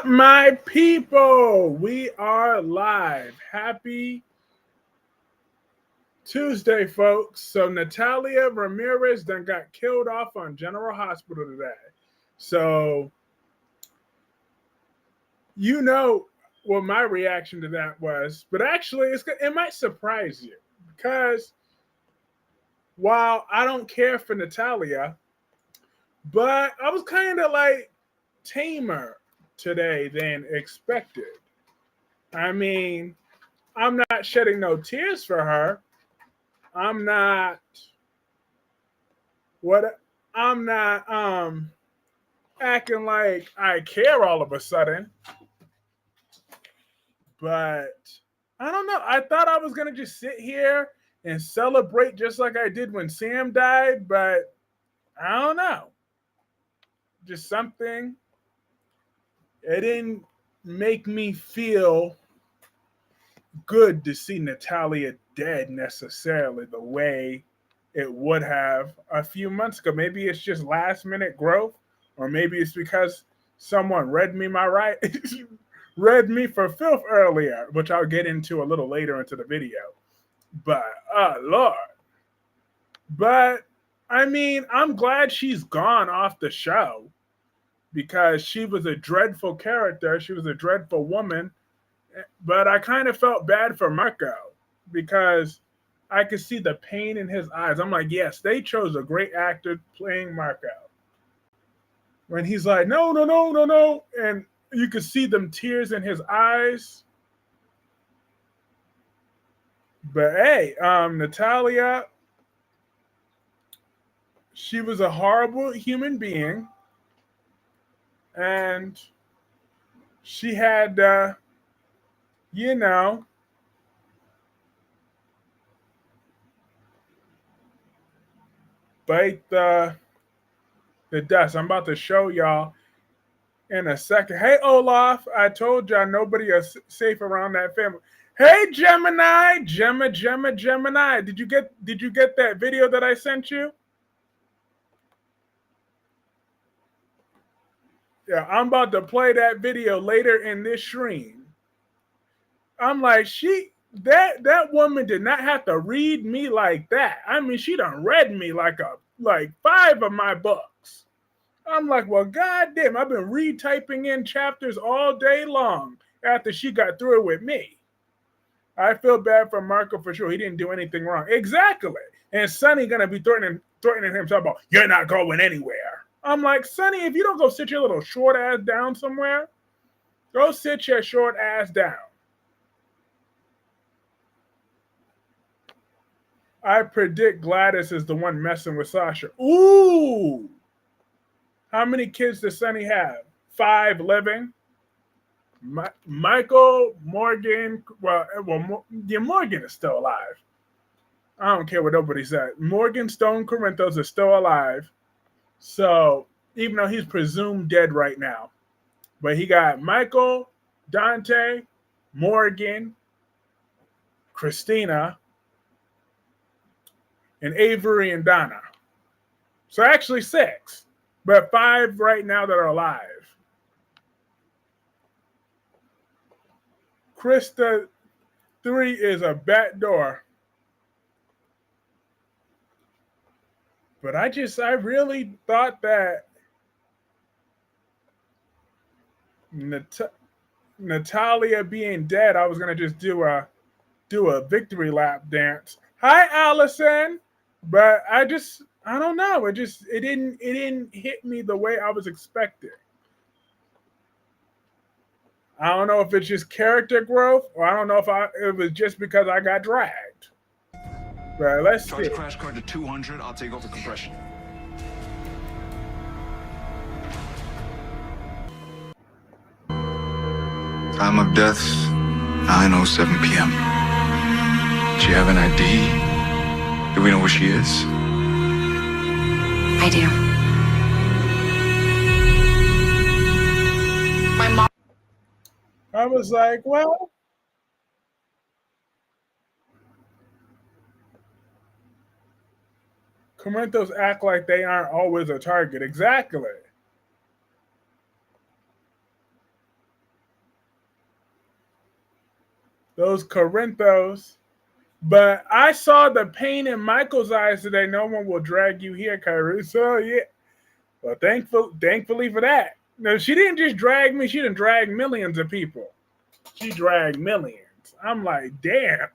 up, my people? We are live. Happy Tuesday, folks. So Natalia Ramirez then got killed off on General Hospital today. So you know what my reaction to that was, but actually it might surprise you because while I don't care for Natalia, but I was kind of like tamer today than expected. I mean, I'm not shedding no tears for her. I'm not what I'm not acting like I care all of a sudden. But I don't know. I thought I was gonna just sit here and celebrate just like I did when Sam died, but I don't know. Just something. It didn't make me feel good to see Natalia dead necessarily the way it would have a few months ago. Maybe it's just last minute growth, or maybe it's because someone read me my right read me for filth earlier, which I'll get into a little later into the video. But Lord. But I mean, I'm glad she's gone off the show because she was a dreadful character. She was a dreadful woman. But I kind of felt bad for Marco because I could see the pain in his eyes. I'm like, yes, they chose a great actor playing Marco. When he's like, no, no, no, no, no. And you could see them tears in his eyes. But hey, Natalia, she was a horrible human being. And she had, you know, bite the dust. I'm about to show y'all in a second. Hey, Olaf, I told y'all nobody is safe around that family. Hey, Gemini. Did you get that video that I sent you? Yeah, I'm about to play that video later in this stream. I'm like, that woman did not have to read me like that. I mean, she done read me like 5 of my books. I'm like, well, goddamn, I've been retyping in chapters all day long after she got through with me. I feel bad for Marco for sure. He didn't do anything wrong. Exactly. And Sonny gonna be threatening him talking about you're not going anywhere. I'm like, Sonny, if you don't go sit your little short ass down somewhere, go sit your short ass down. I predict Gladys is the one messing with Sasha. Ooh. How many kids does Sonny have? 5 living. Michael, Morgan, yeah, Morgan is still alive. I don't care what nobody said. Morgan Stone Corinthos is still alive. So even though he's presumed dead right now, but he got Michael, Dante, Morgan, Christina, and Avery and Donna. So actually 6, but 5 right now that are alive. Krista 3 is a back door. But I really thought that Natalia being dead, I was gonna just do a victory lap dance. Hi, Allison. But I don't know. It didn't hit me the way I was expecting. I don't know if it's just character growth, or I don't know if it was just because I got dragged. But let's Charge see. crash card to 200. I'll take over compression. Time of death, 9:07 p.m. Do you have an ID? Do we know where she is? I do. My mom. I was like, well, Corinthos act like they aren't always a target. Exactly. Those Corinthos. But I saw the pain in Michael's eyes today. No one will drag you here, Kyreese. So yeah. Well, thankfully for that. No, she didn't just drag me. She didn't drag millions of people. She dragged millions. I'm like, damn.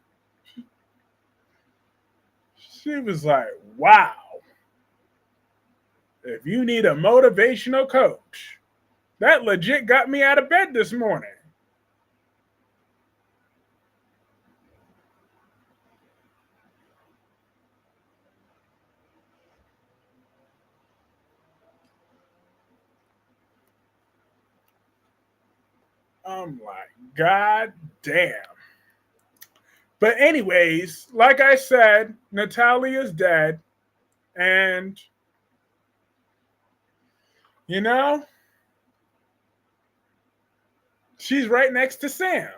She was like, wow. If you need a motivational coach, that legit got me out of bed this morning. I'm like, God damn. But anyways, like I said, Natalia's dead. And, you know, she's right next to Sam.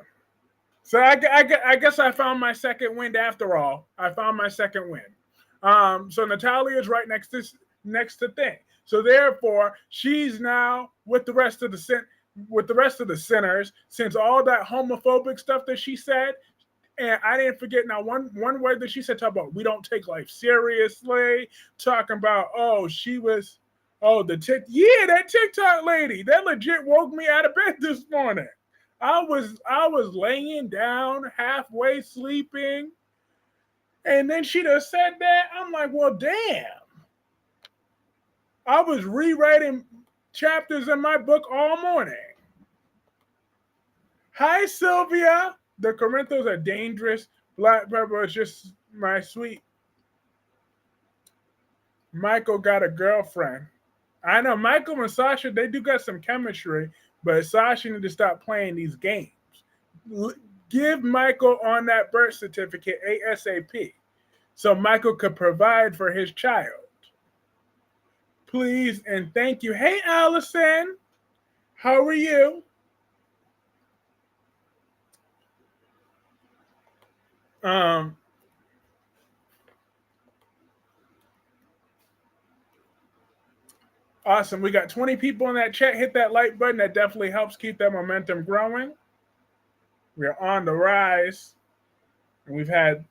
So I guess I found my second win after all. I found my second win. So Natalia's right next to Thing. So therefore, she's now with the rest of the sinners, since all that homophobic stuff that she said. And I didn't forget now one word that she said, talk about we don't take life seriously, talking about that TikTok lady that legit woke me out of bed this morning. I was laying down halfway sleeping, and then she just said that. I'm like, well, damn. I was rewriting chapters in my book all morning. Hi, Sylvia. The Corinthos are dangerous. Black pepper is just my sweet. Michael got a girlfriend. I know Michael and Sasha, they do got some chemistry, but Sasha need to stop playing these games. Give Michael on that birth certificate ASAP so Michael could provide for his child. Please and thank you. Hey, Allison. How are you? Um, Awesome. We got 20 people in that chat. Hit that like button. That definitely helps keep that momentum growing. We're on the rise. And we've had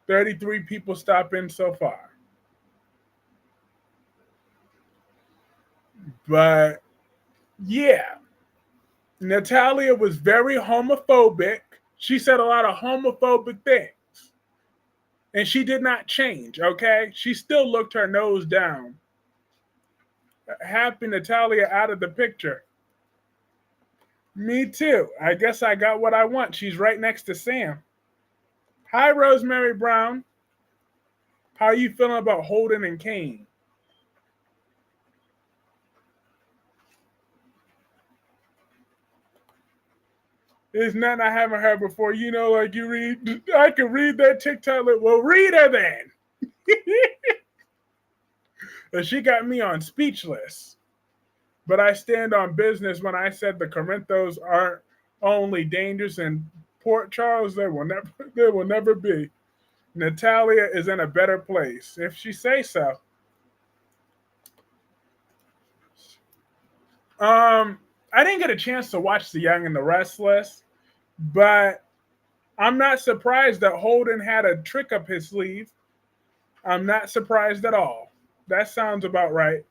33 people stop in so far. But yeah, Natalia was very homophobic. She said a lot of homophobic things. And she did not change, okay? She still looked her nose down. Happy Natalia out of the picture. Me too. I guess I got what I want. She's right next to Sam. Hi, Rosemary Brown. How are you feeling about Holden and Kane? There's nothing I haven't heard before. You know, like you read, I can read that TikTok. Well, read her then. She got me on speechless. But I stand on business when I said the Corinthos aren't only dangerous in Port Charles, they will never be. Natalia is in a better place, if she say so. I didn't get a chance to watch The Young and the Restless, but I'm not surprised that Holden had a trick up his sleeve. I'm not surprised at all. That sounds about right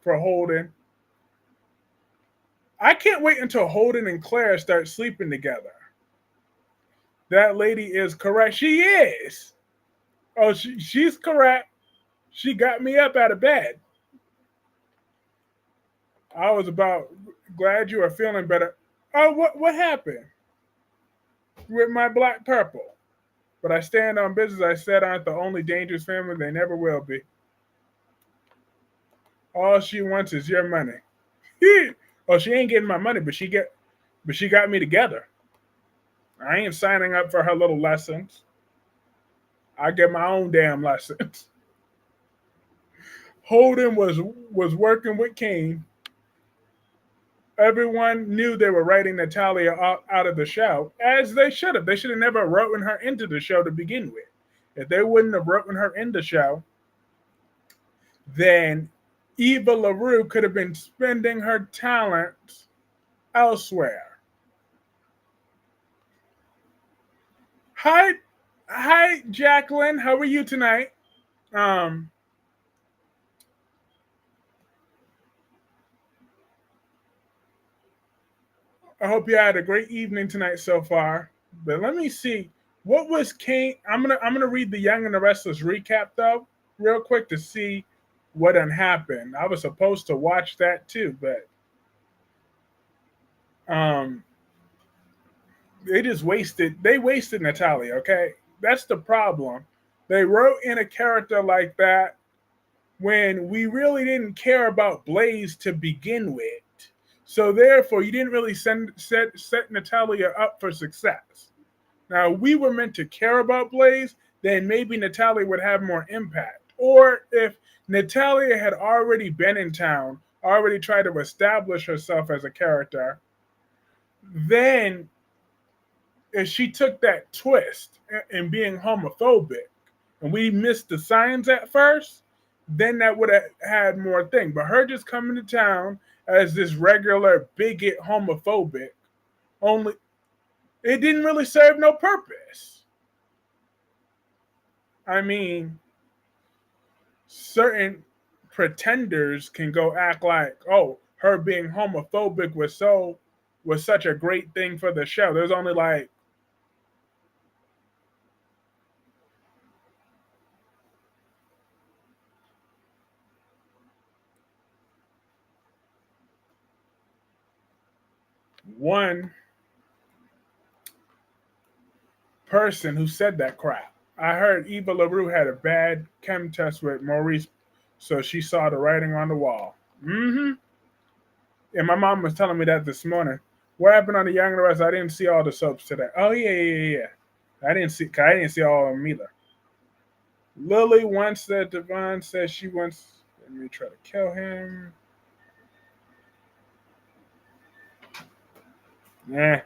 for Holden. I can't wait until Holden and Claire start sleeping together. That lady is correct. She is. Oh, she's correct. She got me up out of bed. I was about glad you are feeling better. Oh, what happened with my black purple? But I stand on business. I said aren't the only dangerous family. They never will be. All she wants is your money. Oh, she ain't getting my money, but she got me together. I ain't signing up for her little lessons. I get my own damn lessons. Holden was working with Kane. Everyone knew they were writing Natalia out of the show, as they should have. They should have never written her into the show to begin with. If they wouldn't have written her in the show, then Eva LaRue could have been spending her talent elsewhere. Hi, hi, Jacqueline. How are you tonight? Um, I hope you had a great evening tonight so far. But let me see. What was Kane? I'm gonna read the Young and the Restless recap though, real quick to see what had happened. I was supposed to watch that too, but um, they wasted Natalia. Okay, that's the problem. They wrote in a character like that when we really didn't care about Blaze to begin with. So therefore, you didn't really set Natalia up for success. Now, we were meant to care about Blaze, then maybe Natalia would have more impact. Or if Natalia had already been in town, already tried to establish herself as a character, then if she took that twist in being homophobic, and we missed the signs at first, then that would have had more thing. But her just coming to town as this regular bigot homophobic, only it didn't really serve no purpose. I mean, certain pretenders can go act like, oh, her being homophobic was such a great thing for the show. There's only like one person who said that crap. I heard Eva LaRue had a bad chem test with Maurice, so she saw the writing on the wall. Mm-hmm. And my mom was telling me that this morning. What happened on the Young and the Rest? I didn't see all the soaps today. Oh yeah. I didn't see all of them either. Lily once said Devon says she wants me to try to kill him. Yeah.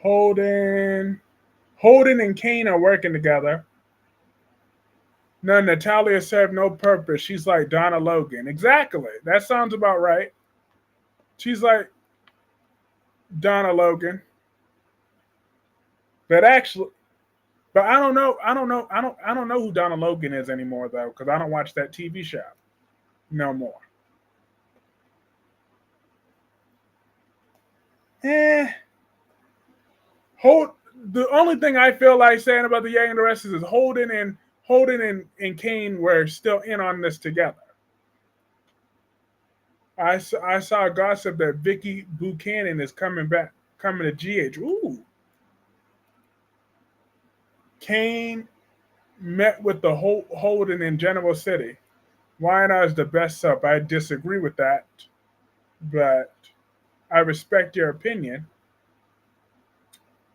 Holden. Holden and Kane are working together. No, Natalia served no purpose. She's like Donna Logan. Exactly. That sounds about right. She's like Donna Logan. But actually, but I don't know. I don't know who Donna Logan is anymore though, because I don't watch that TV show no more. Eh. Hold. The only thing I feel like saying about the Yang and the Rest is Holden and Kane were still in on this together. I saw gossip that Vicky Buchanan is coming to GH. Ooh. Kane met with the Holden in General City. Why is the best soap? I disagree with that, but I respect your opinion.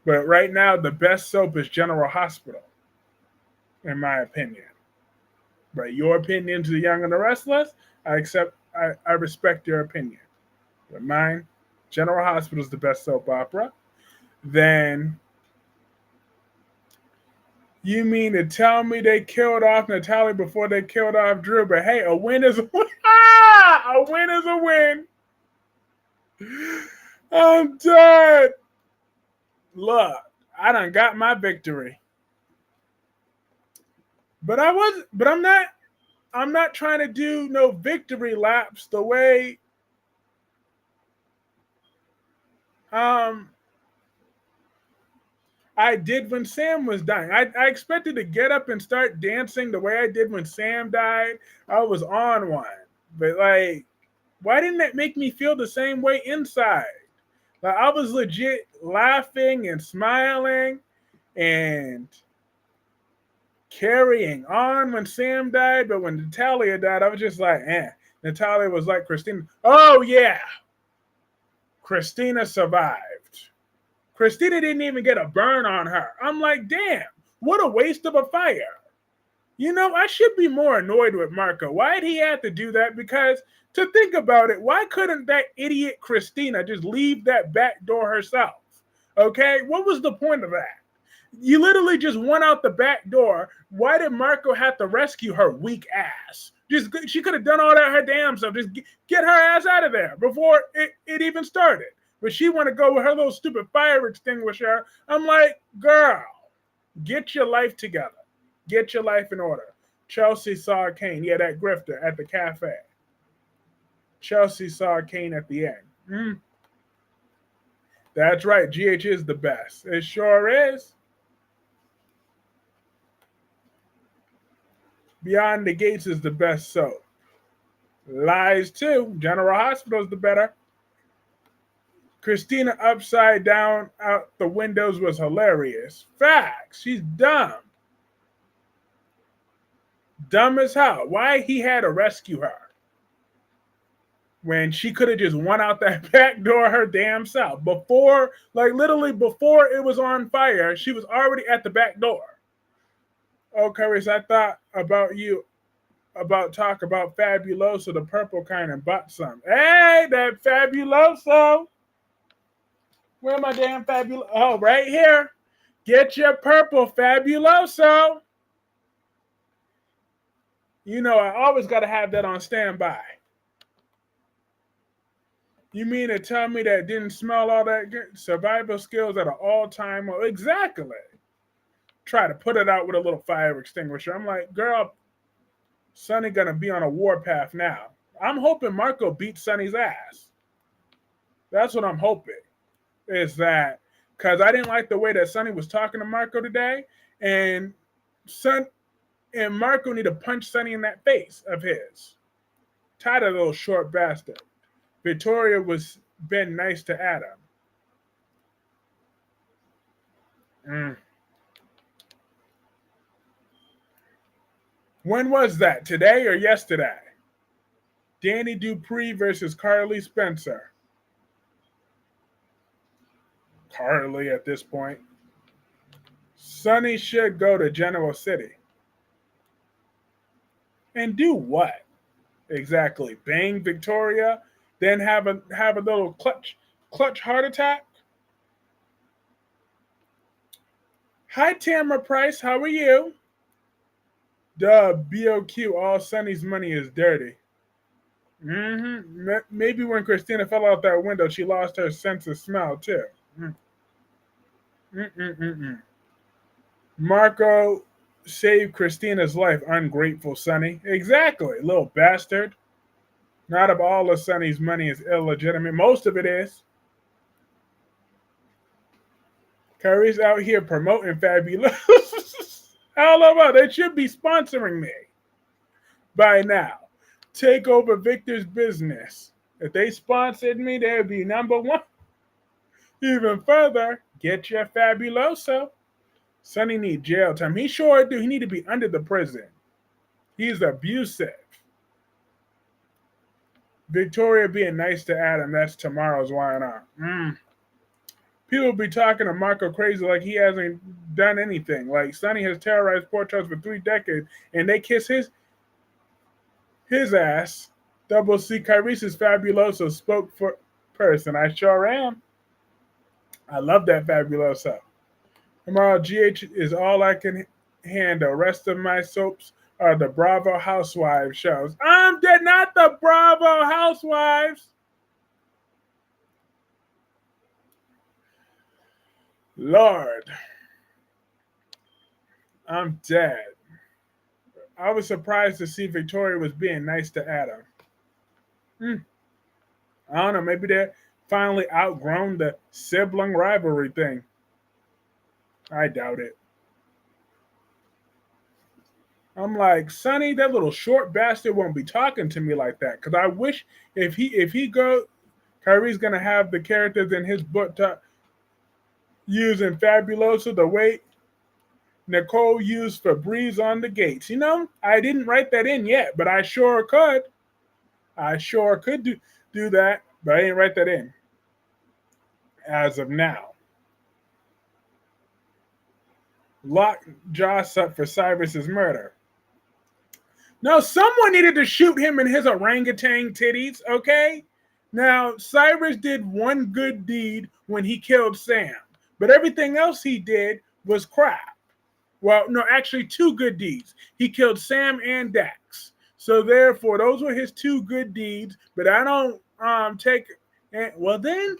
But right now, the best soap is General Hospital, in my opinion. But your opinion to the Young and the Restless, I accept. I respect your opinion. But mine, General Hospital is the best soap opera. Then you mean to tell me they killed off Natalia before they killed off Drew? But hey, a win is a win. A win is a win. I'm dead. Look, I done got my victory. But I was but I'm not trying to do no victory laps the way um I did when Sam was dying. I expected to get up and start dancing the way I did when Sam died. I was on one. But like, why didn't that make me feel the same way inside? Like I was legit laughing and smiling and carrying on when Sam died, but when Natalia died, I was just like, eh. Natalia was like Christina. Oh yeah, Christina survived. Christina didn't even get a burn on her. I'm like, damn, what a waste of a fire. You know, I should be more annoyed with Marco. Why did he have to do that? Because to think about it, why couldn't that idiot Christina just leave that back door herself? Okay, what was the point of that? You literally just went out the back door. Why did Marco have to rescue her weak ass? Just she could have done all that her damn self. Just get her ass out of there before it even started. But she want to go with her little stupid fire extinguisher. I'm like, girl, get your life together. Get your life in order. Chelsea saw Kane. Yeah, that grifter at the cafe. Chelsea saw Kane at the end. That's right. GH is the best. It sure is. Beyond the Gates is the best soap. Lies too. General Hospital is the better. Christina upside down out the windows was hilarious. Facts. She's dumb. Dumb as hell. Why he had to rescue her when she could have just went out that back door her damn self. Before, like literally before it was on fire, she was already at the back door. Oh, Kyreese, I thought about you talk about Fabuloso, the purple kind, and bought some. Hey, that Fabuloso. Where my damn Fabuloso? Oh, right here. Get your purple Fabuloso. You know, I always got to have that on standby. You mean to tell me that didn't smell all that good? Survival skills at an all-time low. Exactly. Try to put it out with a little fire extinguisher. I'm like, girl, Sonny gonna be on a warpath now. I'm hoping Marco beats Sonny's ass. That's what I'm hoping. Is that because I didn't like the way that Sonny was talking to Marco today, and Marco need to punch Sonny in that face of his. Tired of little short bastard. Victoria was been nice to Adam. When was that? Today or yesterday? Danny Dupree versus Carly Spencer. Carly at this point. Sonny should go to Genoa City. And do what? Exactly. Bang Victoria, then have a little clutch heart attack. Hi Tamara Price, how are you? Duh, BOQ, all Sonny's money is dirty. Maybe when Christina fell out that window, she lost her sense of smell too. Marco saved Christina's life, ungrateful Sonny. Exactly, little bastard. Not of all of Sonny's money is illegitimate. Most of it is. Kyreese out here promoting Fabulous. How about they should be sponsoring me by now. Take over Victor's business. If they sponsored me, they'd be number one. Even further, get your Fabuloso. Sonny need jail time. He sure do. He need to be under the prison. He's abusive. Victoria being nice to Adam. That's tomorrow's why not. People be talking to Marco crazy like he hasn't done anything. Like Sonny has terrorized Port Charles for 3 decades, and they kiss his ass. Double C Kyreese's Fabuloso spoke for person. I sure am. I love that Fabuloso. Tomorrow GH is all I can handle. Rest of my soaps are the Bravo Housewives shows. I'm dead, not the Bravo Housewives. Lord, I'm dead. I was surprised to see Victoria was being nice to Adam. I don't know, maybe they're finally outgrown the sibling rivalry thing. I doubt it. I'm like, Sonny, that little short bastard won't be talking to me like that. Because I wish if he go, Kyrie's gonna have the characters in his book using Fabuloso the way Nicole used Febreze on the gates. You know, I didn't write that in yet, but I sure could. I sure could do that, but I didn't write that in as of now. Lock Joss up for Cyrus's murder. No, someone needed to shoot him in his orangutan titties, okay? Now, Cyrus did one good deed when he killed Sam, but everything else he did was crap. Well, no, actually, two good deeds. He killed Sam and Dax. So therefore, those were his two good deeds. But I don't take. Well, then,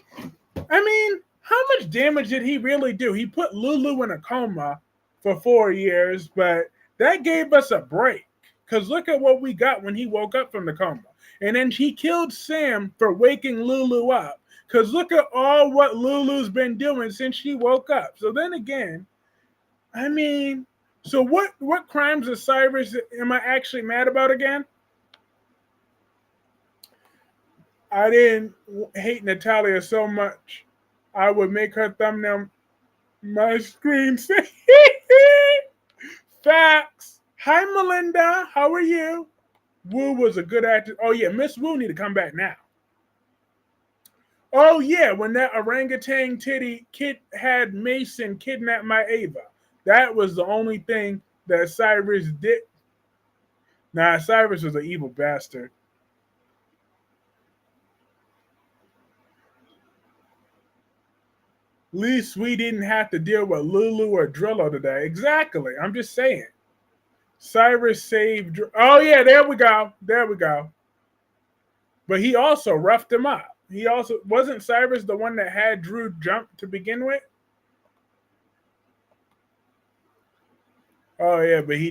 I mean, how much damage did he really do? He put Lulu in a coma for 4 years, but that gave us a break. Because look at what we got when he woke up from the coma. And then he killed Sam for waking Lulu up. Because look at all what Lulu's been doing since she woke up. So then again, I mean, so what crimes of Cyrus am I actually mad about again? I didn't hate Natalia so much. I would make her thumbnail my screen say facts. Hi Melinda, how are you? Wu was a good actor. Oh yeah, Miss Wu need to come back now. Oh yeah, when that orangutan titty kid had Mason kidnap my Ava. That was the only thing that Cyrus did. Nah, Cyrus was an evil bastard. At least we didn't have to deal with Lulu or Drillo today. Exactly. I'm just saying. Cyrus saved. Oh yeah, there we go. There we go. But he also roughed him up. He also wasn't Cyrus the one that had Drew jump to begin with. Oh yeah, but he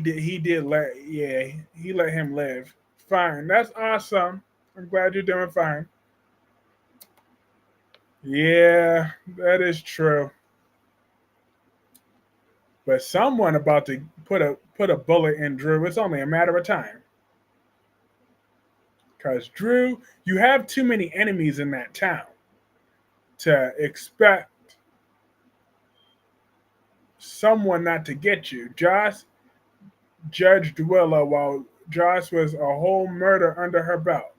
let him live. Fine. That's awesome. I'm glad you're doing fine. Yeah, that is true. But someone about to put a bullet in Drew. It's only a matter of time. Because Drew, you have too many enemies in that town to expect someone not to get you. Josh judged Willow while Josh was a whole murder under her belt.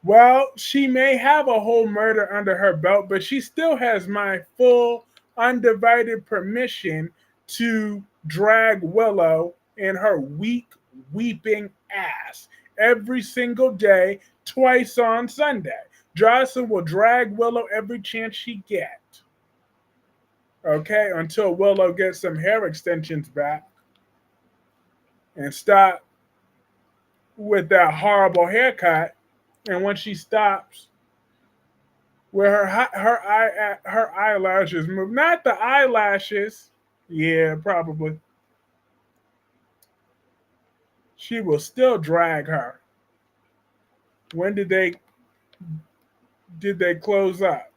Well, she may have a whole murder under her belt, but she still has my full, undivided permission to drag Willow in her weak, weeping ass every single day, twice on Sunday. Jocelyn will drag Willow every chance she gets. Okay, until Willow gets some hair extensions back and stop with that horrible haircut. And when she stops, where her eyelashes move, not the eyelashes. Yeah, probably. She will still drag her. When did they close up?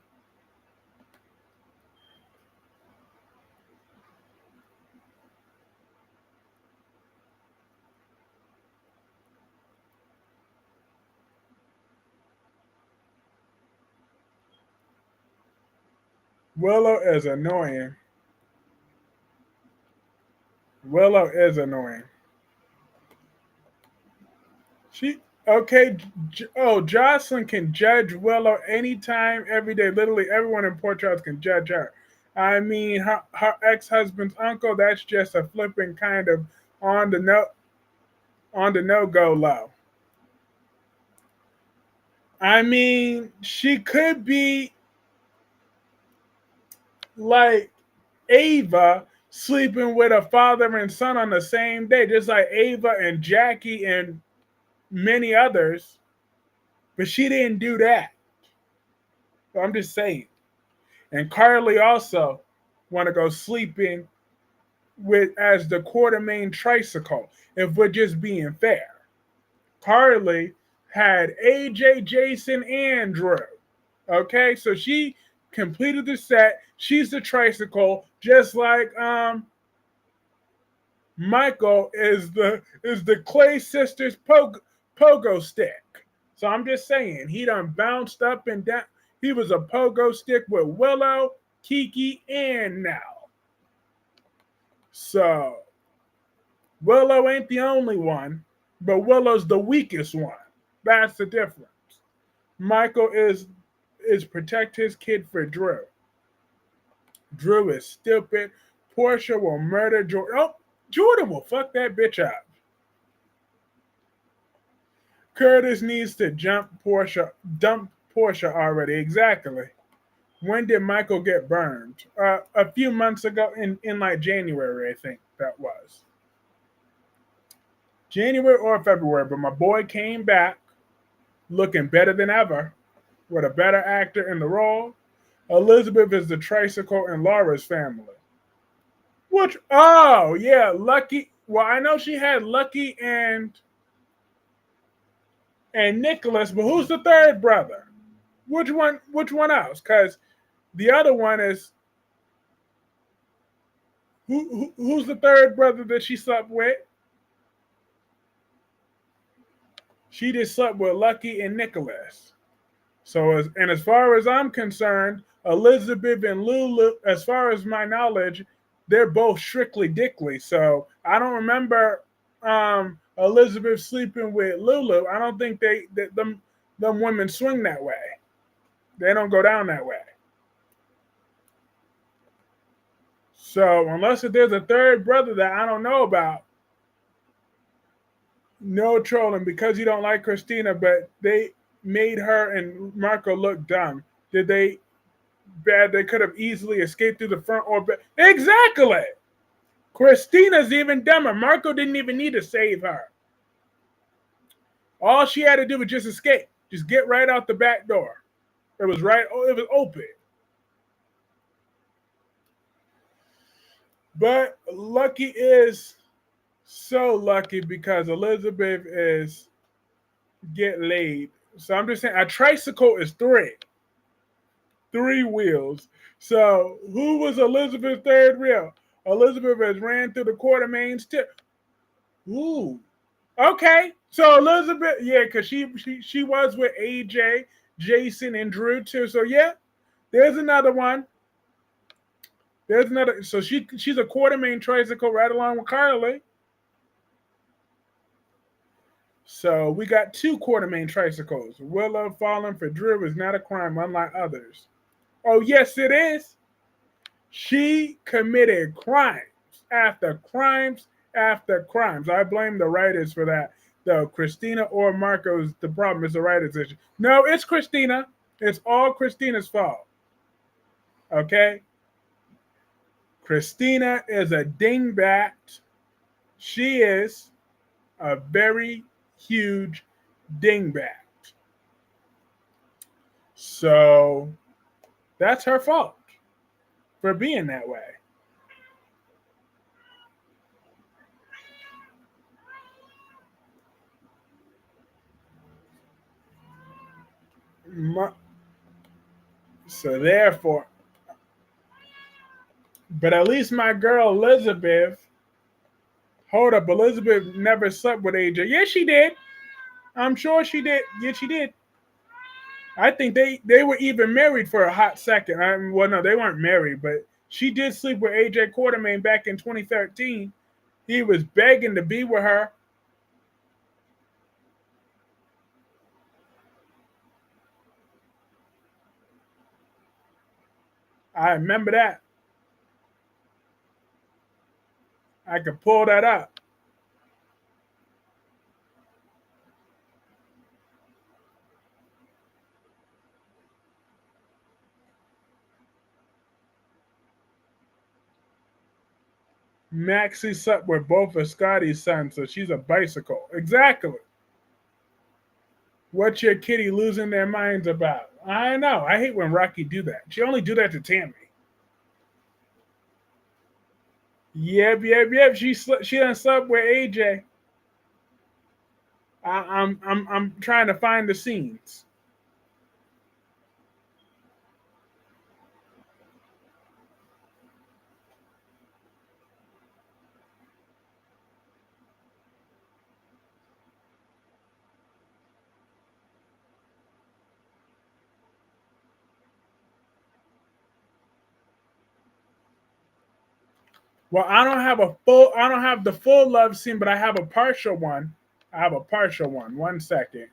Willow is annoying. Willow is annoying. She okay. Oh, Jocelyn can judge Willow anytime, every day. Literally, everyone in Port Charles can judge her. I mean, her ex-husband's uncle. That's just a flipping kind of on the no go low. I mean, she could be like Ava sleeping with a father and son on the same day, just like Ava and Jackie and many others. But she didn't do that. So I'm just saying. And Carly also want to go sleeping with as the quartermain tricycle. If we're just being fair, Carly had AJ, Jason, and Drew. Okay, so she completed the set. She's the tricycle, just like Michael is the Clay sisters pogo stick. So I'm just saying, he done bounced up and down. He was a pogo stick with Willow, Kiki, and Nell. So Willow ain't the only one, but Willow's the weakest one. That's the difference. Michael is protect his kid for Drew. Drew is stupid. Portia will murder Jordan. Oh, Jordan will fuck that bitch up. Curtis needs to dump Portia already. Exactly. When did Michael get burned? A few months ago, in like January, I think that was January or February. But my boy came back looking better than ever with a better actor in the role. Elizabeth is the tricycle in Laura's family. Which, oh yeah, Lucky. Well, I know she had Lucky and Nicholas, but who's the third brother? Which one? Which one else? Because the other one is who's the third brother that she slept with? She just slept with Lucky and Nicholas. As far as I'm concerned, Elizabeth and Lulu, as far as my knowledge, they're both strictly dickly. So I don't remember Elizabeth sleeping with Lulu. I don't think them women swing that way. They don't go down that way. So unless if there's a third brother that I don't know about, no trolling because you don't like Christina, but they made her and Marco look dumb. Did they bad? They could have easily escaped through the front or back. Exactly. Christina's even dumber. Marco didn't even need to save her. All she had to do was just escape. Just get right out the back door. It was right. It was open. But Lucky is so lucky because Elizabeth is get laid. So I'm just saying a tricycle is three wheels. So who was Elizabeth's third wheel? Elizabeth has ran through the Quartermain's tip. Ooh. Okay. So Elizabeth, yeah, because she was with AJ, Jason, and Drew too. So yeah, there's another one. There's another. So she's a Quartermain tricycle right along with Carly. So we got two Quartermain tricycles. Willow falling for Drew is not a crime, unlike others. Oh yes, it is. She committed crimes after crimes after crimes. I blame the writers for that. Though Christina or Marco's the problem is the writers' issue. No, it's Christina. It's all Christina's fault. Okay? Christina is a dingbat. She is a very huge dingbat. So that's her fault for being that way. So therefore, but at least my girl Elizabeth, hold up, Elizabeth never slept with AJ. Yes, she did. I'm sure she did. Yes, she did. I think they were even married for a hot second. Well, no, they weren't married, but she did sleep with AJ Quartermain back in 2013. He was begging to be with her. I remember that. I could pull that up. Maxie slept with both of Scotty's sons, so she's a bicycle. Exactly. What's your kitty losing their minds about? I know. I hate when Rocky do that. She only do that to Tammy. Yep. She done slept with AJ. I'm trying to find the scenes. Well, I don't have the full love scene, but I have a partial one. I have a partial one. 1 second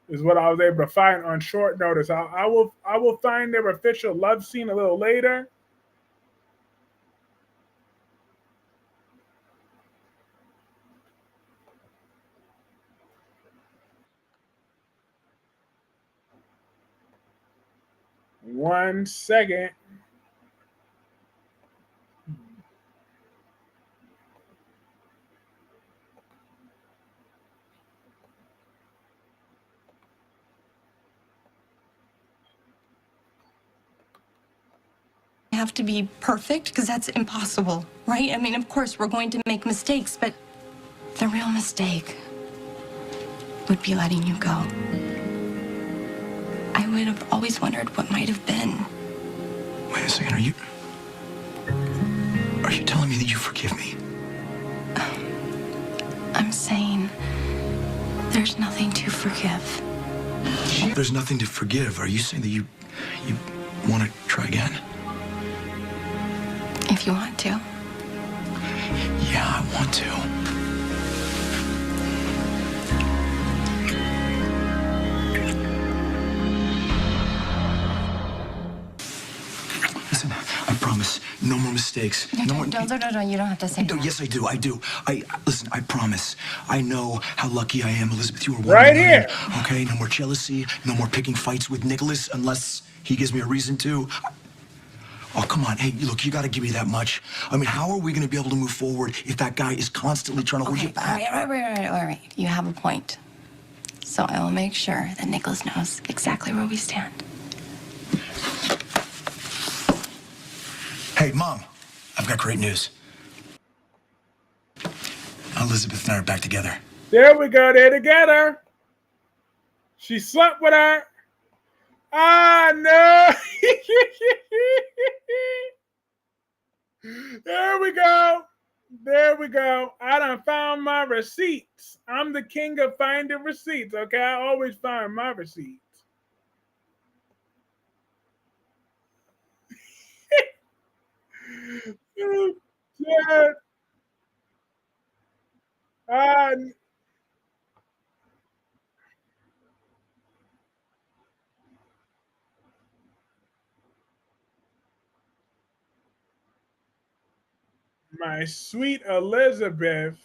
is what I was able to find on short notice. I will find their official love scene a little later. 1 second. Have to be perfect because that's impossible, right? I mean, of course, we're going to make mistakes, but the real mistake would be letting you go. I would have always wondered what might have been. Wait a second, are you telling me that you forgive me? I'm saying there's nothing to forgive. There's nothing to forgive. Are you saying that you want to try again? If you want to. Yeah, I want to. Listen, I promise, no more mistakes. No, you don't have to say No, that. yes, I do. Listen, I promise. I know how lucky I am, Elizabeth. You are one Right in a million, here. okay? No more jealousy. No more picking fights with Nicholas unless he gives me a reason to. Oh, come on. Hey, look, you got to give me that much. I mean, how are we going to be able to move forward if that guy is constantly trying to hold you back? All right. You have a point. So I will make sure that Nicholas knows exactly where we stand. Hey, Mom, I've got great news. Elizabeth and I are back together. There we go. They're together. She slept with her. Ah, no. There we go. There we go. I done found my receipts. I'm the king of finding receipts, okay? I always find my receipts. Yeah. Ah, my sweet Elizabeth,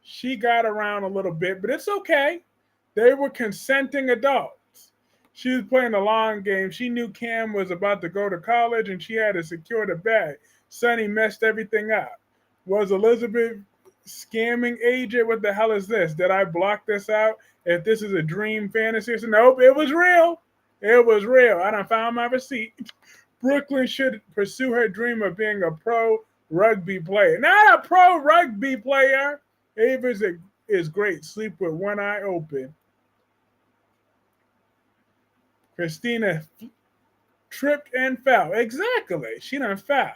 she got around a little bit, but it's okay. They were consenting adults. She was playing the long game. She knew Cam was about to go to college and she had to secure the bag. Sonny messed everything up. Was Elizabeth scamming AJ? What the hell is this? Did I block this out? If this is a dream fantasy? So, nope, it was real. It was real. I done found my receipt. Brooklyn should pursue her dream of being a pro rugby player. Not a pro rugby player. Ava's is great. Sleep with one eye open. Christina tripped and fell. Exactly. She done fell.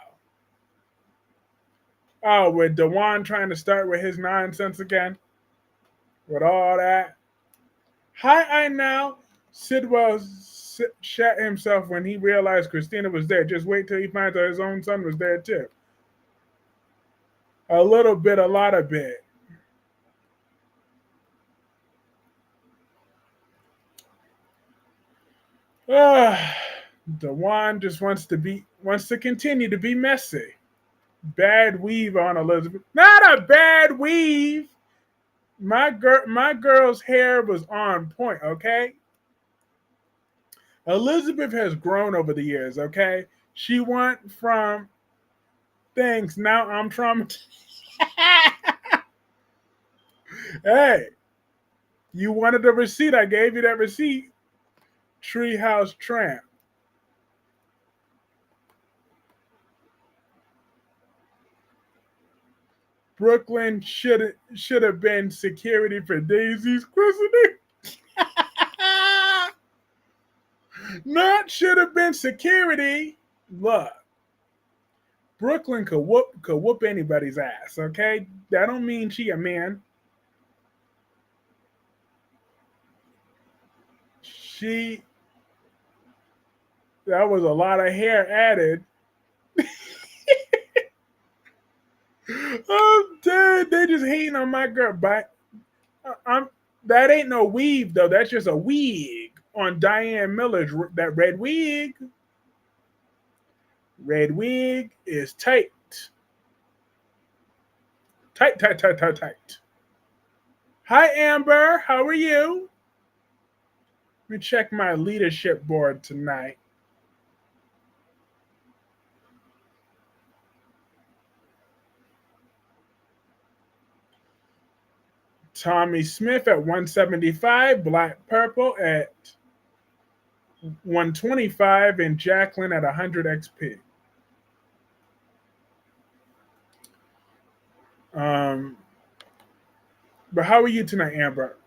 Oh, with Dewan trying to start with his nonsense again. With all that. Hi, I now. Sidwell shat himself when he realized Christina was there. Just wait till he finds out his own son was there too. A little bit, a lot of bit. Dewan just wants to continue to be messy. Bad weave on Elizabeth. Not a bad weave. My girl's hair was on point, okay? Elizabeth has grown over the years, okay? She went from things, now I'm traumatized. Hey, you wanted the receipt, I gave you that receipt. Treehouse Tramp. Brooklyn should have been security for Daisy's christening. Not should have been security. Look, Brooklyn could whoop anybody's ass. Okay, that don't mean she a man. That was a lot of hair added. I'm dead. They just hating on my girl. But that ain't no weave though. That's just a wig on Diane Miller's that red wig. Red wig is tight. Tight. Hi Amber, how are you? Let me check my leadership board tonight. Tommy Smith at 175, Black Purple at 125, and Jacqueline at 100 XP. But how are you tonight, Amber?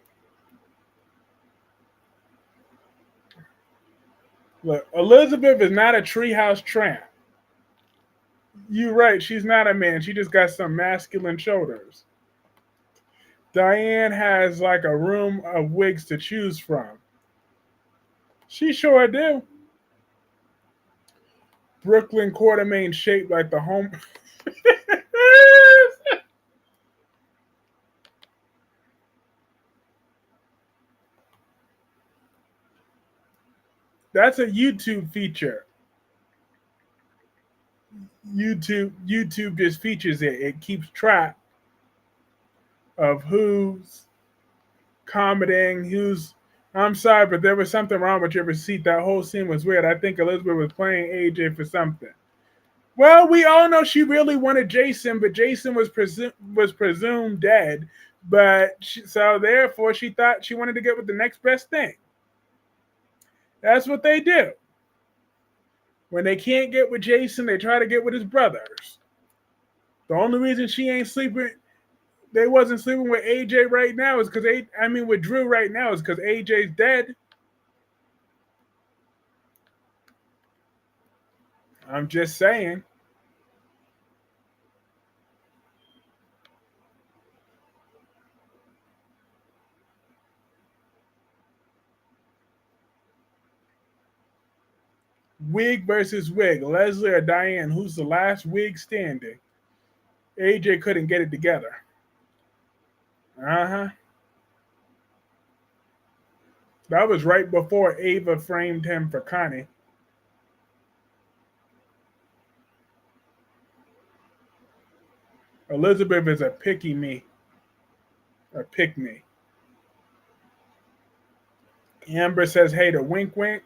Look, Elizabeth is not a treehouse tramp. You're right. She's not a man. She just got some masculine shoulders. Diane has like a room of wigs to choose from. She sure do. Brooklyn Quartermain shaped like the home. That's a YouTube feature. YouTube just features it. It keeps track of who's commenting, who's. I'm sorry, but there was something wrong with your receipt. That whole scene was weird. I think Elizabeth was playing AJ for something. Well, we all know she really wanted Jason, but Jason was presumed dead. So therefore, she thought she wanted to get with the next best thing. That's what they do. When they can't get with Jason, they try to get with his brothers. The only reason they wasn't sleeping with AJ right now is because with Drew right now is because AJ's dead. I'm just saying. Wig versus wig. Leslie or Diane, who's the last wig standing? AJ couldn't get it together. Uh-huh. That was right before Ava framed him for Connie. Elizabeth is a pick me. Amber says, hey to Wink Wink.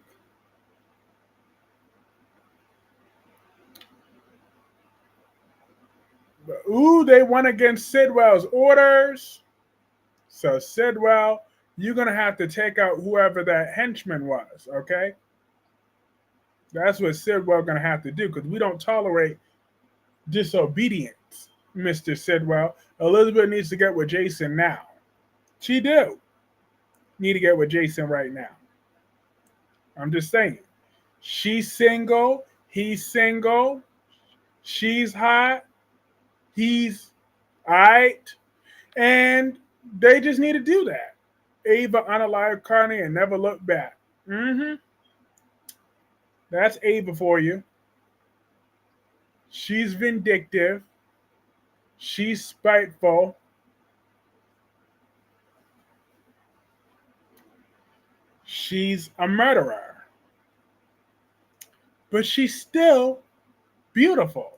Ooh, they won against Sidwell's orders. So Sidwell, you're going to have to take out whoever that henchman was, okay? That's what Sidwell going to have to do because we don't tolerate disobedience, Mr. Sidwell. Elizabeth needs to get with Jason now. She do need to get with Jason right now. I'm just saying. She's single. He's single. She's hot. He's all right. And they just need to do that. Ava unalive Connie and never look back. That's Ava for you. She's vindictive. She's spiteful. She's a murderer. But she's still beautiful.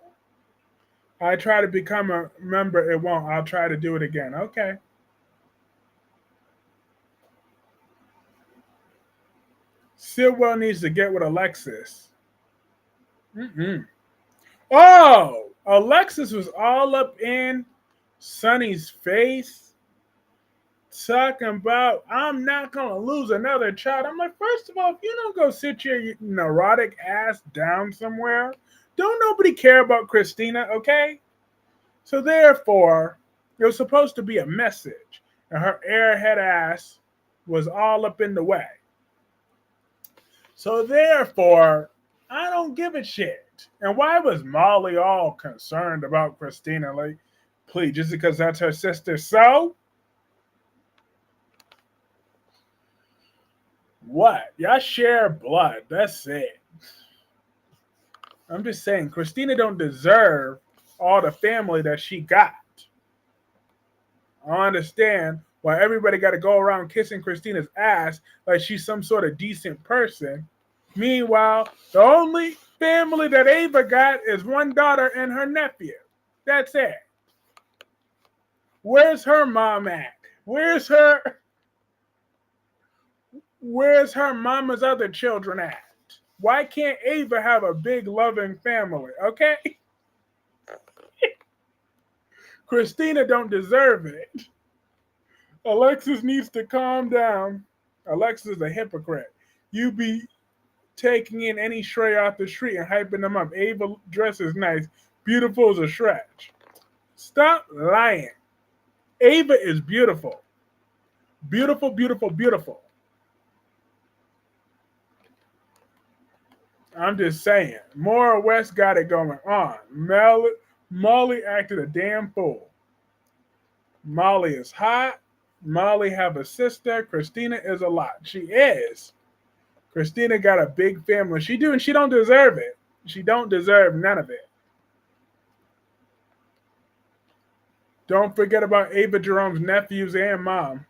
I try to become a member, it won't. I'll try to do it again. Okay. Sidwell needs to get with Alexis. Oh, Alexis was all up in Sonny's face, talking about, I'm not going to lose another child. I'm like, first of all, if you don't go sit your neurotic ass down somewhere, don't nobody care about Christina, okay? So therefore, it was supposed to be a message, and her airhead ass was all up in the way. So therefore, I don't give a shit. And why was Molly all concerned about Christina? Like, please, just because that's her sister. So? What? Y'all share blood. That's it. I'm just saying, Christina don't deserve all the family that she got. I understand why everybody got to go around kissing Christina's ass like she's some sort of decent person. Meanwhile, the only family that Ava got is one daughter and her nephew. That's it. Where's her mom at? Where's her mama's other children at? Why can't Ava have a big loving family? Okay? Christina don't deserve it. Alexis needs to calm down. Alexis is a hypocrite. You be taking in any stray off the street and hyping them up. Ava dress is nice. Beautiful as a stretch. Stop lying. Ava is beautiful. Beautiful, beautiful, beautiful. I'm just saying. Maura West got it going on. Molly acted a damn fool. Molly is hot. Molly have a sister. Christina is a lot. She is. Christina got a big family. She do, and she don't deserve it. She don't deserve none of it. Don't forget about Ava Jerome's nephews and mom.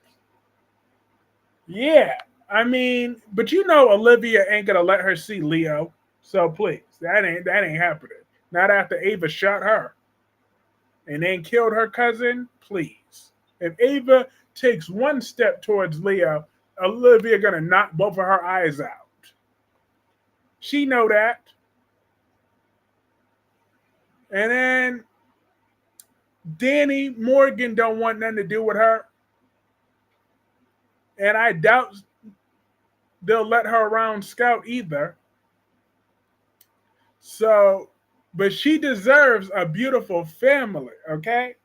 Yeah, I mean, but you know Olivia ain't gonna let her see Leo. So please, that ain't happening. Not after Ava shot her and then killed her cousin. Please, if Ava takes one step towards Leo, Olivia gonna knock both of her eyes out. She know that. And then Danny Morgan don't want nothing to do with her. And I doubt they'll let her around Scout either. So, but she deserves a beautiful family, okay?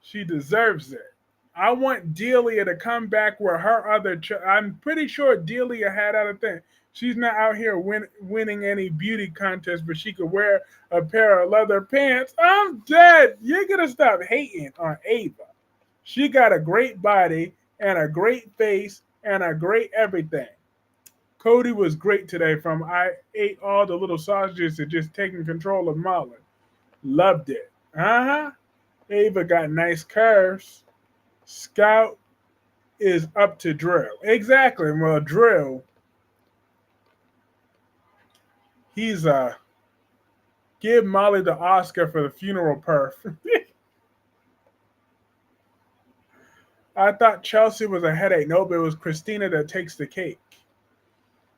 She deserves it. I want Delia to come back with her other. I'm pretty sure Delia had other things. She's not out here winning any beauty contest, but she could wear a pair of leather pants. I'm dead. You're gonna stop hating on Ava. She got a great body and a great face and a great everything. Cody was great today. From I ate all the little sausages to just taking control of Molly. Loved it. Uh huh. Ava got nice curves. Scout is up to Drill. Exactly. Well, Drill, he's give Molly the Oscar for the funeral perf. I thought Chelsea was a headache. No, but it was Christina that takes the cake.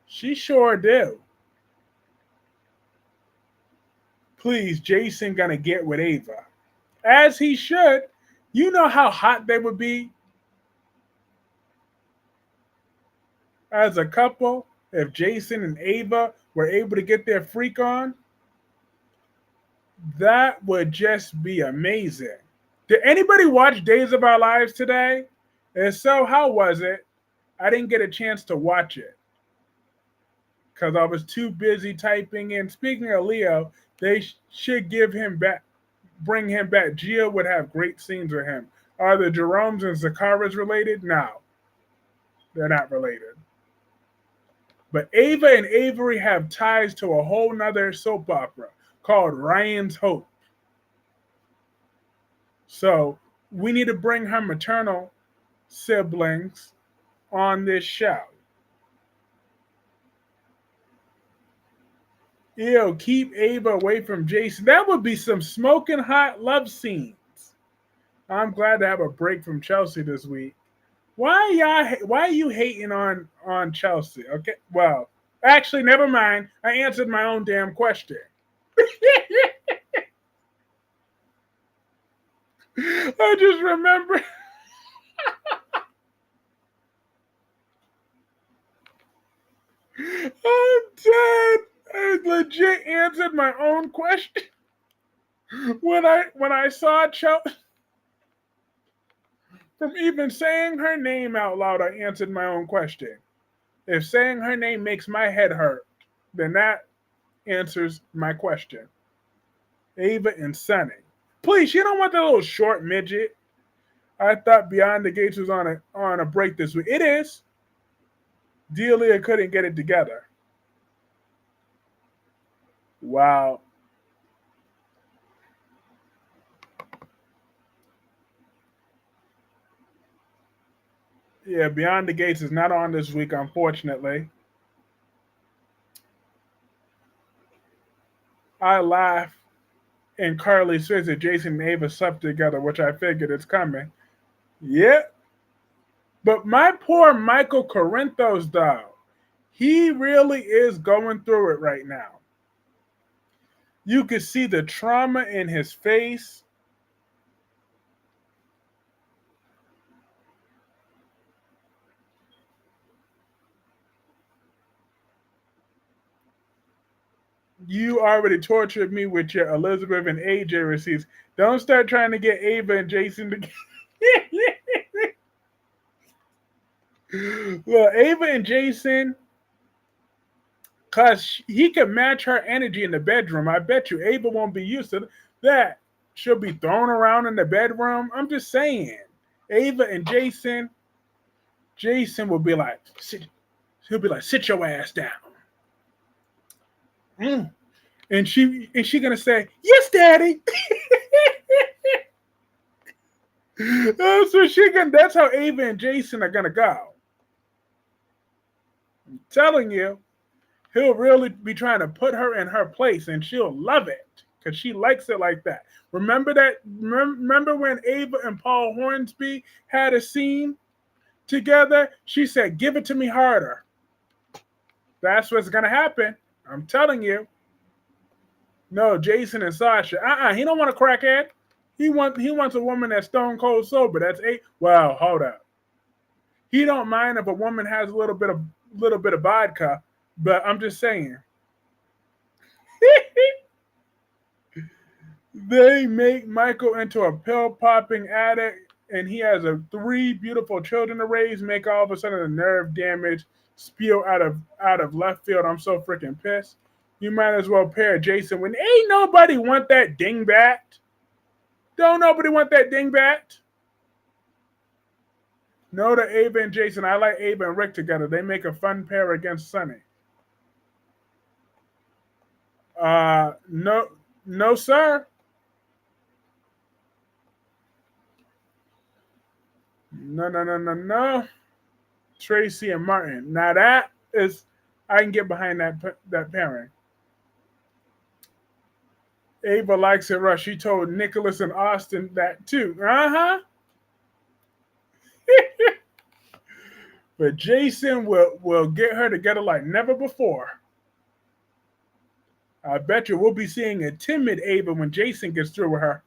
She sure do. Please, Jason gonna get with Ava. As he should. You know how hot they would be as a couple if Jason and Ava were able to get their freak on? That would just be amazing. Did anybody watch Days of Our Lives today? If so, how was it? I didn't get a chance to watch it because I was too busy typing in. Speaking of Leo, they should bring him back. Gia would have great scenes with him. Are the Jeromes and Zakaras related? No, they're not related. But Ava and Avery have ties to a whole nother soap opera called Ryan's Hope. So we need to bring her maternal siblings on this show. Ew, keep Ava away from Jason. That would be some smoking hot love scenes. I'm glad to have a break from Chelsea this week. Why are you hating on Chelsea? Okay, well, actually, never mind. I answered my own damn question. I just remember. I'm dead. I legit answered my own question when I saw Chelsea. From even saying her name out loud, I answered my own question. If saying her name makes my head hurt, then that answers my question. Ava and Sunny. Please, you don't want that little short midget. I thought Beyond the Gates was on a break this week. It is. Delia couldn't get it together. Wow. Yeah, Beyond the Gates is not on this week, unfortunately. I laugh in Carly's face that Jason and Ava slept together, which I figured it's coming. Yeah. But my poor Michael Corinthos, though, he really is going through it right now. You could see the trauma in his face. You already tortured me with your Elizabeth and AJ receipts. Don't start trying to get Ava and Jason to. Well, Ava and Jason, because he can match her energy in the bedroom. I bet you Ava won't be used to that. She'll be thrown around in the bedroom. I'm just saying. Ava and Jason will be like, he'll be like, sit your ass down. Mm. And she gonna say, yes, daddy. That's how Ava and Jason are gonna go. I'm telling you, he'll really be trying to put her in her place, and she'll love it because she likes it like that. Remember that? Remember when Ava and Paul Hornsby had a scene together? She said, "Give it to me harder." That's what's gonna happen. I'm telling you. No, Jason and Sasha. He don't want a crackhead. He wants a woman that's stone cold sober. That's eight. Well, hold up. He don't mind if a woman has a little bit of vodka, but I'm just saying. They make Michael into a pill popping addict, and he has three beautiful children to raise. Make all of a sudden a nerve damage spew out of left field. I'm so freaking pissed. You might as well pair Jason when ain't nobody want that dingbat. Don't nobody want that dingbat. No to Ava and Jason. I like Ava and Rick together. They make a fun pair against Sunny. No, sir. No. Tracy and Martin. Now that is, I can get behind that pairing. Ava likes it rough. She told Nicholas and Austin that too. But Jason will get her together like never before. I bet you we'll be seeing a timid Ava when Jason gets through with her.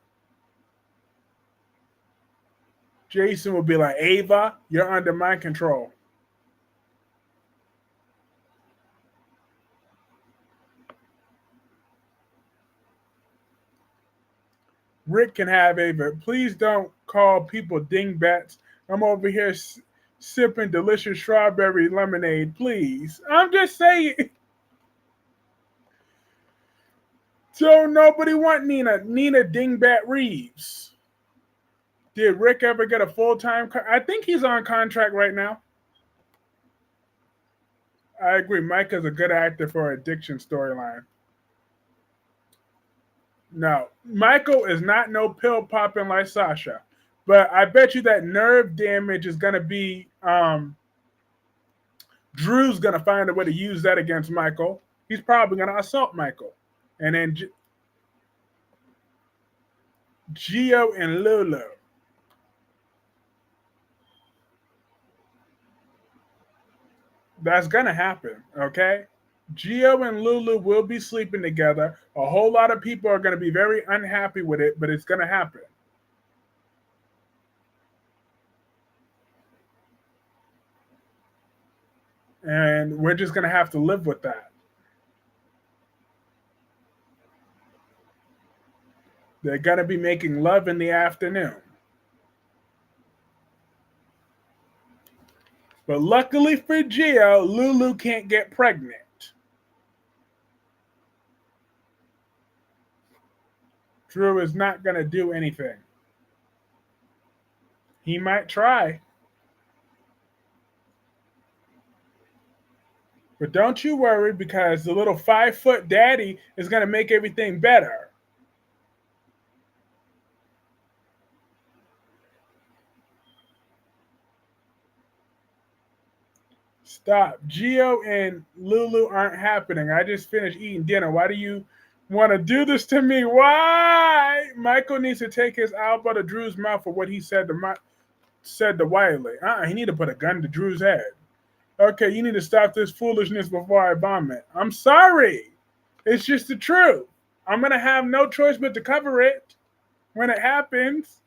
Jason will be like, Ava, you're under my control. Rick can have Ava. Please don't call people dingbats. I'm over here sipping delicious strawberry lemonade, please. I'm just saying. So nobody want Nina Dingbat Reeves. Did Rick ever get a full-time? I think he's on contract right now. I agree. Mike is a good actor for addiction storyline. No, Michael is not no pill popping like Sasha, but I bet you that nerve damage is gonna be. Drew's gonna find a way to use that against Michael. He's probably gonna assault Michael, and then Gio and Lulu. That's gonna happen, okay? Gio and Lulu will be sleeping together. A whole lot of people are going to be very unhappy with it, but it's going to happen. And we're just going to have to live with that. They're going to be making love in the afternoon. But luckily for Gio, Lulu can't get pregnant. Drew is not going to do anything. He might try. But don't you worry, because the little 5-foot daddy is going to make everything better. Stop. Gio and Lulu aren't happening. I just finished eating dinner. Why do you want to do this to me? Why? Michael needs to take his elbow out of Drew's mouth for what he said to Wiley. He need to put a gun to Drew's head. Okay, you need to stop this foolishness before I bomb it. I'm sorry. It's just the truth. I'm going to have no choice but to cover it when it happens.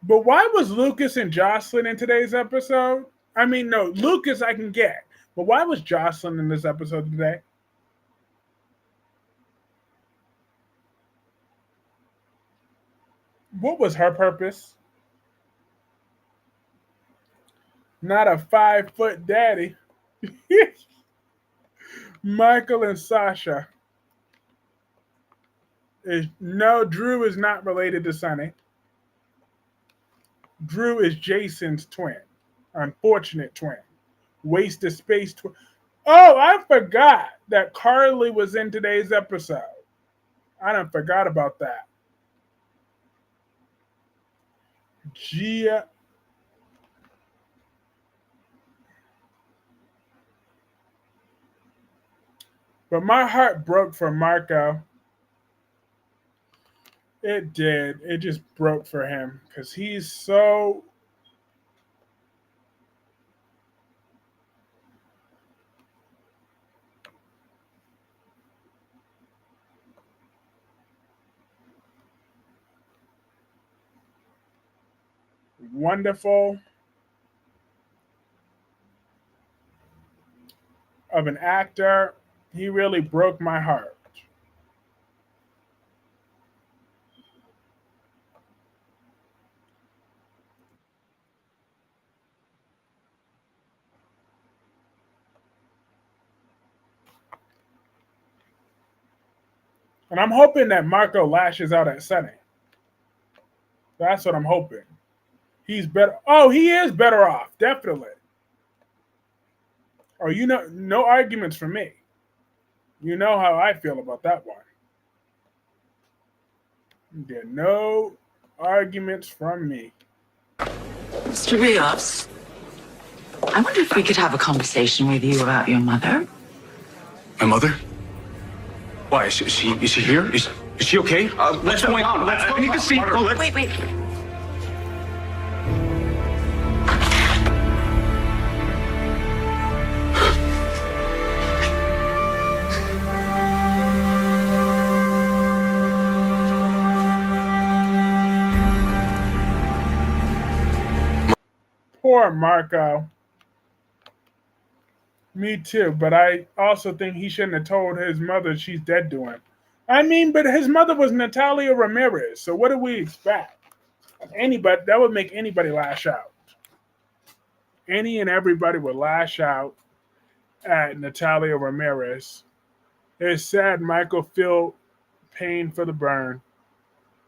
But why was Lucas and Jocelyn in today's episode? I mean, no, Lucas I can get. But why was Jocelyn in this episode today? What was her purpose? Not a 5-foot daddy. Michael and Sasha. No, Drew is not related to Sonny. Drew is Jason's twin. Unfortunate twin. Waste of space twin. Oh, I forgot that Carly was in today's episode. I done forgot about that. Gia. But my heart broke for Marco. It did. It just broke for him because he's so wonderful of an actor. He really broke my heart. And I'm hoping that Marco lashes out at Sonny. That's what I'm hoping. He's better. Oh, he is better off, definitely. Oh, you know, no arguments from me. You know how I feel about that one. There are no arguments from me. Mr. Rios, I wonder if we could have a conversation with you about your mother. My mother? Why? Is she here? Is she okay? Let's go on. I need to see. Wait. Poor Marco. Me too, but I also think he shouldn't have told his mother she's dead to him. I mean, but his mother was Natalia Ramirez, so what do we expect? Anybody, that would make anybody lash out. Any and everybody would lash out at Natalia Ramirez. It's sad Michael feel pain for the burn.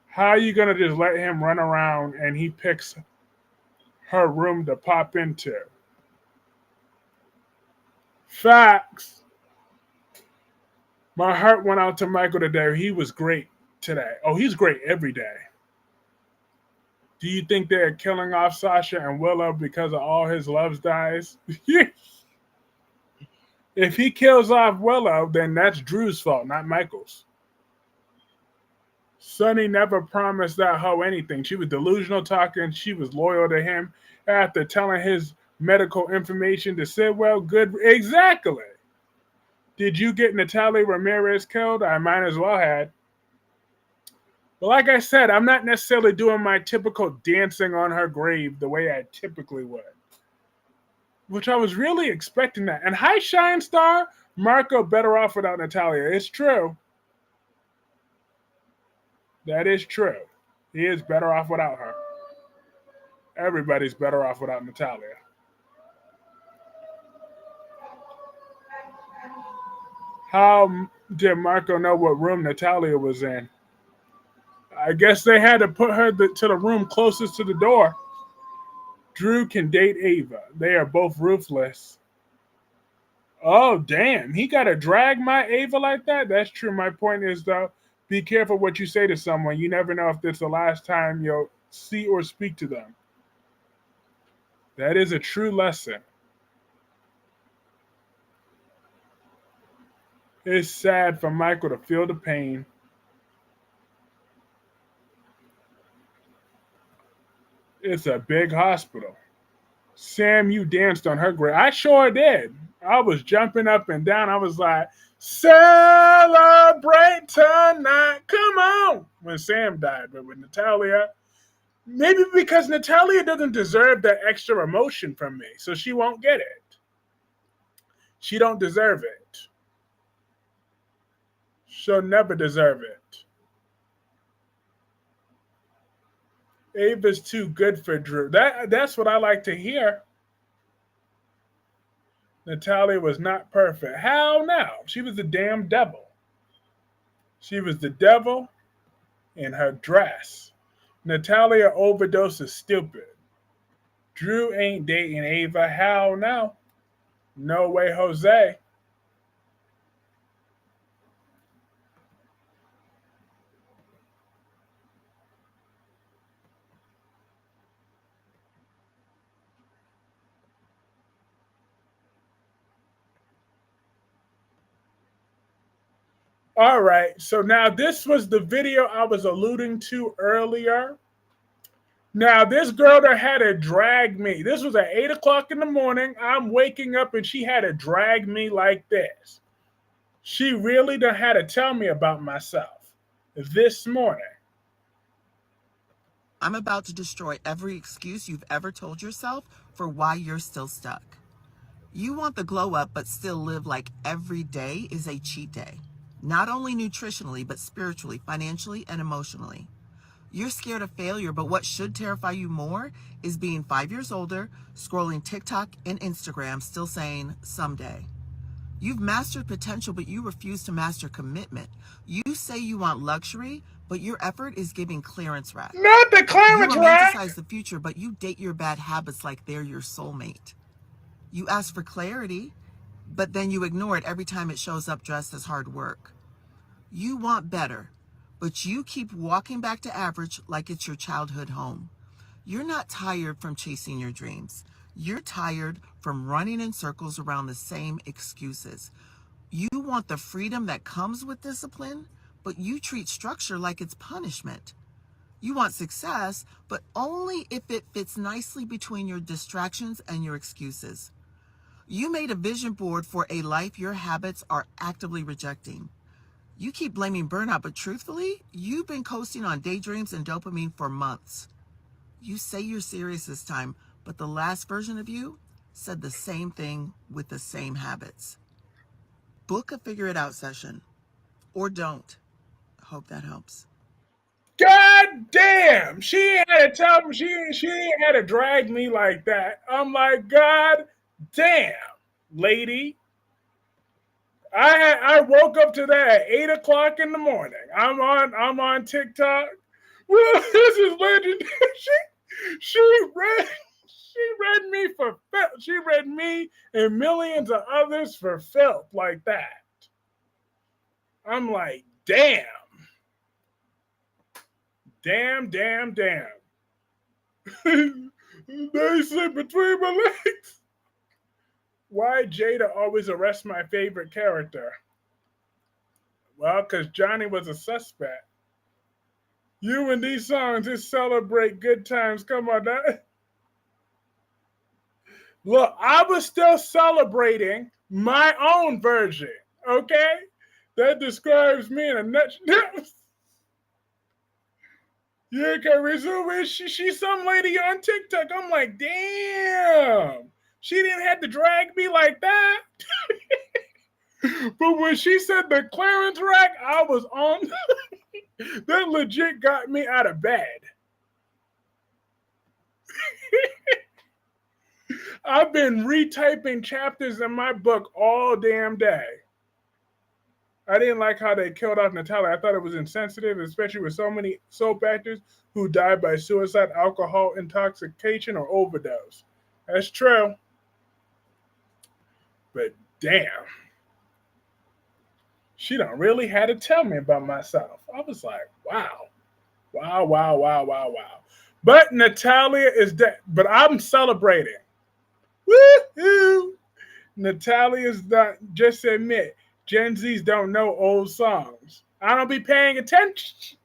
How are you going to just let him run around and he picks her room to pop into? Facts. My heart went out to Michael today. He was great today. Oh, he's great every day. Do you think they're killing off Sasha and Willow because of all his loves dies? If he kills off Willow, then that's Drew's fault, not Michael's. Sonny never promised that hoe anything. She was delusional talking. She was loyal to him after telling his medical information to Sidwell. Good. Exactly. Did you get Natalia Ramirez killed? I might as well had. But like I said, I'm not necessarily doing my typical dancing on her grave the way I typically would. Which I was really expecting that. And hi, Shine Star. Marco better off without Natalia. It's true. That is true. He is better off without her. Everybody's better off without Natalia. How did Marco know what room Natalia was in? I guess they had to put her to the room closest to the door. Drew can date Ava. They are both ruthless. Oh, damn. He got to drag my Ava like that? That's true. My point is, though, be careful what you say to someone. You never know if it's the last time you'll see or speak to them. That is a true lesson. It's sad for Michael to feel the pain. It's a big hospital. Sam, you danced on her grave. I sure did. I was jumping up and down. I was like, celebrate tonight. Come on. When Sam died. But with Natalia, maybe because Natalia doesn't deserve that extra emotion from me, so she won't get it. She don't deserve it. She'll never deserve it. Ava's too good for Drew. That's what I like to hear. Natalia was not perfect. How now? She was the damn devil. She was the devil in her dress. Natalia overdose is stupid. Drew ain't dating Ava. How now? No way, Jose. All right, so now this was the video I was alluding to earlier. Now, this girl that had to drag me. This was at 8 o'clock in the morning. I'm waking up and she had to drag me like this. She really done had to tell me about myself this morning. I'm about to destroy every excuse you've ever told yourself for why you're still stuck. You want the glow up, but still live like every day is a cheat day. Not only nutritionally, but spiritually, financially, and emotionally. You're scared of failure, but what should terrify you more is being 5 years older, scrolling TikTok and Instagram, still saying, someday. You've mastered potential, but you refuse to master commitment. You say you want luxury, but your effort is giving clearance rack. Not the You clearance rack. romanticize the future, but you date your bad habits like they're your soulmate. You ask for clarity, but then you ignore it every time it shows up dressed as hard work. You want better, but you keep walking back to average like it's your childhood home. You're not tired from chasing your dreams. You're tired from running in circles around the same excuses. You want the freedom that comes with discipline, but you treat structure like it's punishment. You want success, but only if it fits nicely between your distractions and your excuses. You made a vision board for a life your habits are actively rejecting. You keep blaming burnout, but truthfully, you've been coasting on daydreams and dopamine for months. You say you're serious this time, but the last version of you said the same thing with the same habits. Book a figure it out session, or don't. I hope that helps. God damn. She had to tell me she had to drag me like that. I'm like, God damn, lady. I woke up to that at 8 o'clock in the morning. I'm on TikTok. Well, this is legendary. She read me for filth. She read me and millions of others for filth like that. I'm like, damn. Damn. They slip between my legs. Why Jada always arrests my favorite character? Well, because Johnny was a suspect. You and these songs just celebrate good times. Come on, now. Look, I was still celebrating my own version, okay? That describes me in a nutshell. Yeah, Kyreese, she's some lady on TikTok. I'm like, damn. She didn't have to drag me like that. But when she said the clearance rack, I was on. That legit got me out of bed. I've been retyping chapters in my book all damn day. I didn't like how they killed off Natalia. I thought it was insensitive, especially with so many soap actors who died by suicide, alcohol intoxication, or overdose. That's true. But damn. She done really had to tell me about myself. I was like, wow. Wow. But Natalia is dead. But I'm celebrating. Woohoo! Natalia's not, just admit, Gen Zs don't know old songs. I don't be paying attention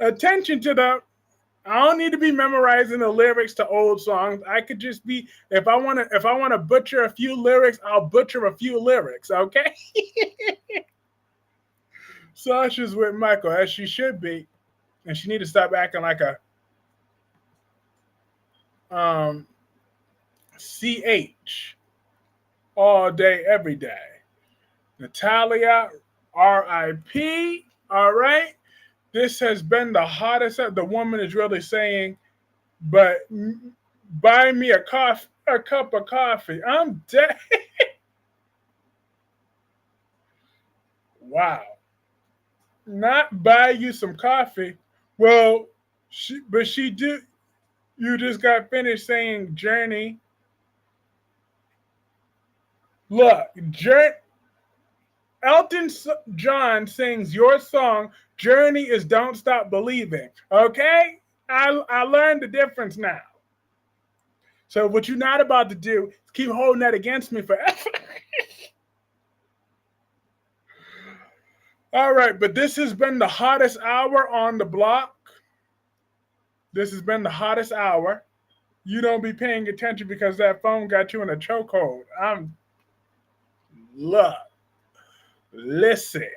to them. I don't need to be memorizing the lyrics to old songs. I could just be, if I want to butcher a few lyrics, I'll butcher a few lyrics, okay? Sasha's with Michael, as she should be. And she need to stop acting like a CH. all day, every day. Natalia, RIP. All right. This has been the hottest. The woman is really saying, but buy me a cup of coffee. I'm dead. Wow. Not buy you some coffee. Well, she do. You just got finished saying Journey. Look, Elton John sings your song. Journey is "Don't Stop Believing." Okay, I learned the difference now. So what you're not about to do is keep holding that against me forever. All right, but this has been the hottest hour on the block. This has been the hottest hour. You don't be paying attention because that phone got you in a chokehold. Look, listen.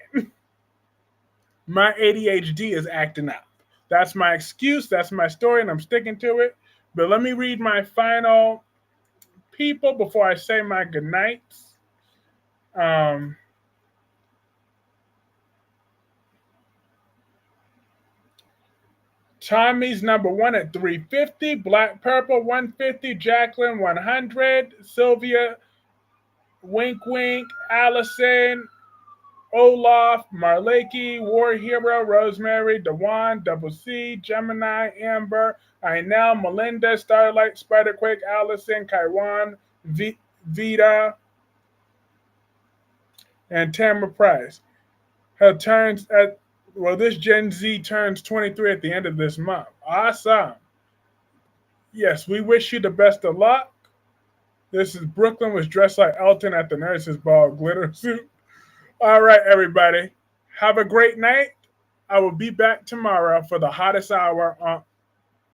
My ADHD is acting up. That's my excuse. That's my story, and I'm sticking to it. But let me read my final people before I say my goodnights. Tommy's number one at 350, Black Purple 150, Jacqueline 100, Sylvia, Wink Wink, Allison, Olaf, Marlakey, War Hero, Rosemary, Dewan, Double C, Gemini, Amber, Inel, Melinda, Starlight, Spiderquake, Allison, Kaiwan, Vita, and Tamara Price. This Gen Z turns 23 at the end of this month. Awesome. Yes, we wish you the best of luck. This is Brooklyn was dressed like Elton at the nurse's ball, glitter suit. All right, everybody. Have a great night. I will be back tomorrow for the hottest hour on